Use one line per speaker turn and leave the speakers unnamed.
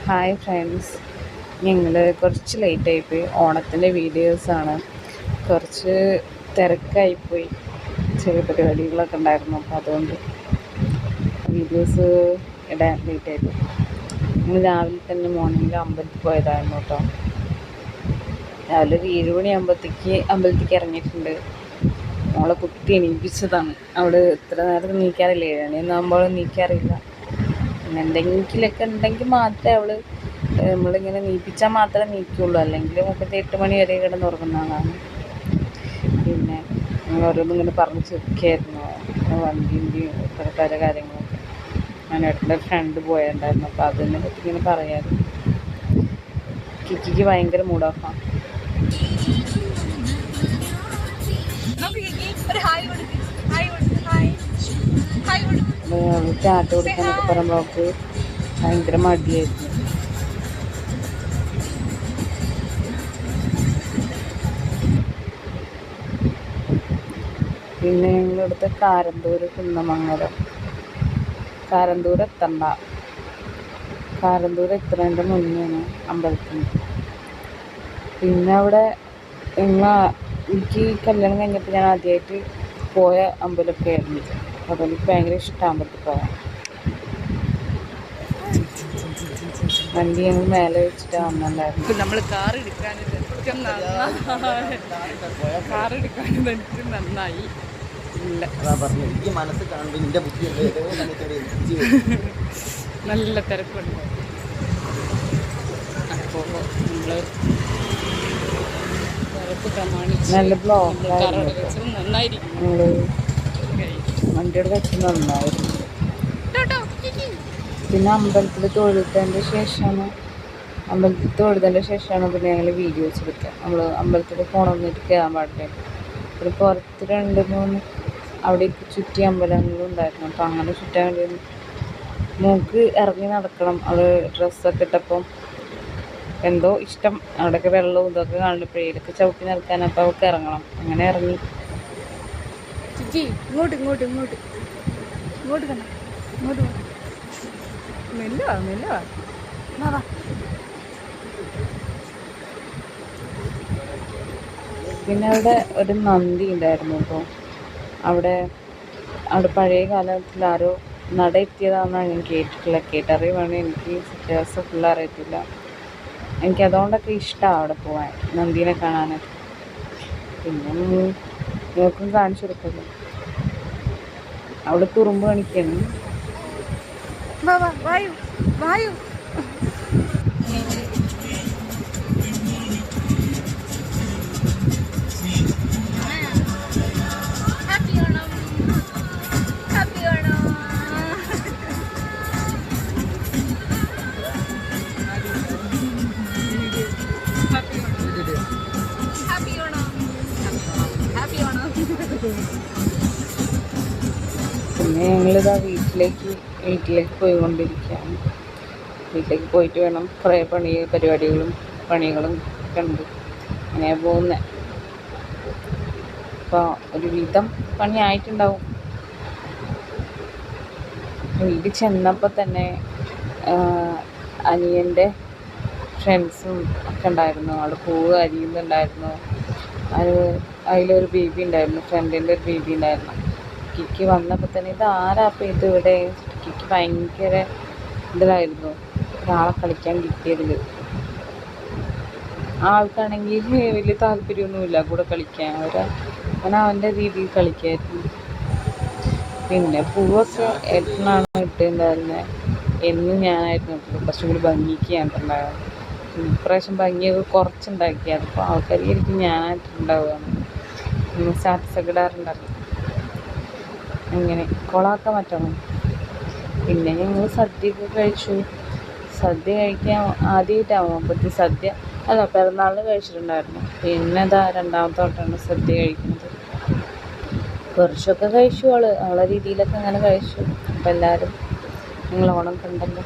Hi friends, ഞങ്ങൾ കുറച്ച് ലേറ്റായിപ്പോയി. ഓണത്തിൻ്റെ വീഡിയോസാണ്. കുറച്ച് തിരക്കായിപ്പോയി, ചെറിയ പരിപാടികളൊക്കെ ഉണ്ടായിരുന്നു. അപ്പോൾ അതുകൊണ്ട് വീഡിയോസ് ഇടാൻ ലേറ്റായിപ്പോയി. ഞങ്ങൾ രാവിലെ തന്നെ മോർണിംഗിൽ അമ്പലത്തിൽ പോയതായിരുന്നു കേട്ടോ. രാവിലെ ഒരു 7 മണിയാകുമ്പോഴത്തേക്ക് അമ്പലത്തിലേക്ക് ഇറങ്ങിയിട്ടുണ്ട്. മോളെ കുത്തി എണീപ്പിച്ചതാണ്. അവൾ ഇത്ര നേരത്തെ നീക്കാറില്ല, 7 മണിയൊന്നാകുമ്പോൾ നീക്കാറില്ല. പിന്നെ എന്തെങ്കിലുമൊക്കെ ഉണ്ടെങ്കിൽ മാത്രമേ അവൾ നമ്മളിങ്ങനെ നീപ്പിച്ചാൽ മാത്രമേ നീക്കുള്ളൂ, അല്ലെങ്കിൽ 8 മണി വരെ കിടന്നുറങ്ങുന്നതാണ്. പിന്നെ ഞങ്ങൾ ഓരോന്നും ഇങ്ങനെ പറഞ്ഞ് ചെറുക്കായിരുന്നു, വണ്ടീൻ്റെയും പല കാര്യങ്ങളൊക്കെ. ഞാൻ ഏട്ടൻ്റെ ഫ്രണ്ട് പോയിട്ടുണ്ടായിരുന്നു, അപ്പോൾ അതിനെ പറ്റി ഇങ്ങനെ പറയാമായിരുന്നു. കിക്കിക്ക് ഭയങ്കര മൂഡ് ഓഫാണ്. ചാറ്റ് കൊടുക്കാനൊക്കെ പറയുമ്പോൾ അവൾക്ക് ഭയങ്കര മടിയായിരുന്നു. പിന്നെ ഞങ്ങളിവിടുത്തെ കാരന്തൂര് കുന്നമംഗലം, കാരന്തൂർ എത്തണ്ട, കാരന്തൂർ എത്തുന്നതിൻ്റെ മുന്നെയാണ് അമ്പലത്തിന്. പിന്നെ അവിടെ എനിക്ക് കല്യാണം കഴിഞ്ഞപ്പോൾ ഞാൻ ആദ്യമായിട്ട് പോയ അമ്പലമൊക്കെ ആയിരുന്നു. അപ്പോൾ എനിക്ക് ഭയങ്കര ഇഷ്ടമാണ് അമ്പലത്തിൽ പോകാൻ. വണ്ടി ഞങ്ങൾ മേലെ വെച്ചിട്ട് വന്നിട്ടുണ്ടായിരുന്നു.
നമ്മൾ കാർ എടുക്കാൻ നന്നായി നല്ല തിരക്കുണ്ട്. അപ്പോൾ നമ്മൾ തിരക്ക് പ്രമാണിച്ച്
നല്ല ബ്ലോക്ക്
നന്നായിരിക്കും.
വണ്ടിയുടെ വെച്ച് നന്നായിരുന്നു. പിന്നെ അമ്പലത്തിൽ തൊഴുതതിൻ്റെ ശേഷമാണ് പിന്നെ ഞങ്ങൾ വീഡിയോസ് എടുക്കുക. നമ്മൾ അമ്പലത്തിൽ പോകണമെന്നിട്ട് കയറാൻ പാടില്ല. പിന്നെ പുറത്ത് 2-3 അവിടെ ചുറ്റി അമ്പലങ്ങളും ഉണ്ടായിരുന്നു. അപ്പോൾ അങ്ങനെ ചുറ്റാൻ വേണ്ടി മൂക്ക് ഇറങ്ങി നടക്കണം. അവൾ ഡ്രസ്സൊക്കെ ഇട്ടപ്പം എന്തോ ഇഷ്ടം, അവിടെയൊക്കെ വെള്ളവും ഇതൊക്കെ കാണുമ്പോഴേ ഇതൊക്കെ ചവിട്ടി നിൽക്കാൻ. അപ്പോൾ അവൾക്ക് ഇറങ്ങണം. അങ്ങനെ ഇറങ്ങി.
ഇങ്ങോട്ട് ഇങ്ങോട്ട് ഇങ്ങോട്ട് ഇങ്ങോട്ട് കണ്ട ഇങ്ങോട്ട് മെല്ലുവാ.
പിന്നെ അവിടെ ഒരു നന്ദി ഉണ്ടായിരുന്നു. അപ്പോൾ അവിടെ പഴയ കാലത്തിൽ ആരോ നട എത്തിയതാണെന്നാണ് ഞാൻ കേട്ടറിയുവാണ്. എനിക്ക് വ്യത്യാസം ഫുള്ള് അറിയത്തില്ല. എനിക്കതുകൊണ്ടൊക്കെ ഇഷ്ടമാണ് അവിടെ പോകാൻ, നന്ദീനെ കാണാനൊക്കെ. പിന്നെ നോക്കും കാണിച്ചു കൊടുക്കല്ലോ. അവിടെ തുറുമ്പ് കാണിക്കുന്നു.
വായു
പിന്നെ ഞങ്ങളിതാ വീട്ടിലേക്ക് പോയിക്കൊണ്ടിരിക്കുകയാണ്. വീട്ടിലേക്ക് പോയിട്ട് വേണം, കുറേ പണികളും ഒക്കെ ഉണ്ട്. അങ്ങനെ പോകുന്നത്. അപ്പോൾ ഒരു വിധം പണി ആയിട്ടുണ്ടാവും. വീട്ടിൽ ചെന്നപ്പോൾ തന്നെ അനിയൻ്റെ ഫ്രണ്ട്സും ഒക്കെ ഉണ്ടായിരുന്നു. അവിടെ പൂവ് അരിയുന്നുണ്ടായിരുന്നു. അതിലൊരു ബേബി ഉണ്ടായിരുന്നു, ഫ്രണ്ടിൻ്റെ ഒരു ബേബി ഉണ്ടായിരുന്നു. കിക്കി വന്നപ്പോൾ തന്നെ ഇത് ആരാപ്പം ഇതിവിടെ? കിക്കി ഭയങ്കര ഇതിലായിരുന്നു ഒരാളെ കളിക്കാൻ കിട്ടിയതിൽ. ആൾക്കാണെങ്കിൽ വലിയ താല്പര്യമൊന്നുമില്ല കൂടെ കളിക്കാൻ. അങ്ങനെ അവൻ്റെ രീതിയിൽ കളിക്കായിരുന്നു. പിന്നെ പൂവൊക്കെ ഏട്ടനാണ് ഇട്ടുണ്ടായിരുന്നത്. എന്നും ഞാനായിരുന്നു ഇട്ടത്. കുറച്ചും കൂടി ഭംഗിക്ക് ഞാനിട്ടുണ്ടായിരുന്നു. ഇപ്രാവശ്യം ഭംഗിയൊക്കെ കുറച്ചുണ്ടാക്കി. അതിപ്പോൾ ആൾക്കാരിക്കും ഞാനായിട്ടുണ്ടാവുകയാണ്. സ്റ്റാറ്റസൊക്കെ ഇടാറുണ്ടായിരുന്നു. അങ്ങനെ കൊളാക്കാൻ പറ്റണം. പിന്നെ ഞങ്ങൾ സദ്യയൊക്കെ കഴിച്ചു. സദ്യ കഴിക്കാൻ ആദ്യമായിട്ടാകുമ്പോൾ സദ്യ പിറന്നാളിന് കഴിച്ചിട്ടുണ്ടായിരുന്നു. പിന്നെ അതാ രണ്ടാമത്തെ വട്ടമാണ് സദ്യ കഴിക്കുന്നത്. കുറച്ചൊക്കെ കഴിച്ചു. അവളെ രീതിയിലൊക്കെ അങ്ങനെ കഴിച്ചു. അപ്പോൾ എല്ലാവരും ഞങ്ങൾ ഓണം കണ്ടല്ലോ.